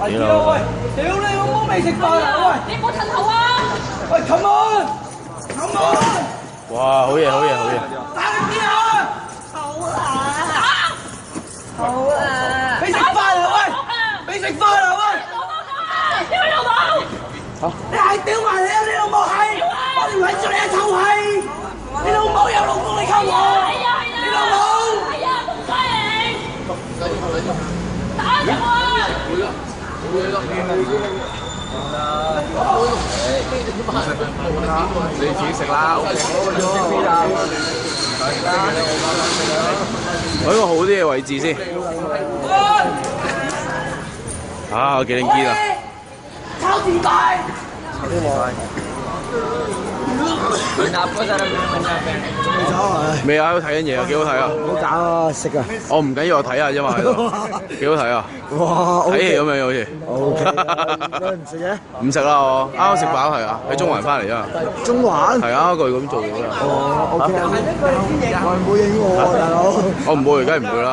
係啊！喂，屌你老母未食飯啊！喂，你冇趁頭啊！喂 ，come on！come on！哇！好嘢，好嘢，好嘢！打你邊啊！好啊！好啊！未食飯啊！喂，未食飯啊！喂！屌你老母！你係屌埋你啊！你老母係！我條撚咗你一臭閪！你老母有老公你溝我！你老母！係啊，唔該你！打住我！你自己食啦，揾個好啲嘅位置先。啊，幾靚堅啊！抄字牌。未啊，喺度睇緊嘢啊，幾好睇啊！唔好搞啊，食啊！我唔緊要，我睇下啫嘛，喺度幾好睇啊！哇，睇戲咁樣好似。O K，你唔食嘅？唔食啦我，啱啱食飽係啊，喺中環翻嚟啊。中環？係啊，佢咁做嘅。哦，O K，我唔好影我喎，大佬。我唔會，梗係唔會啦。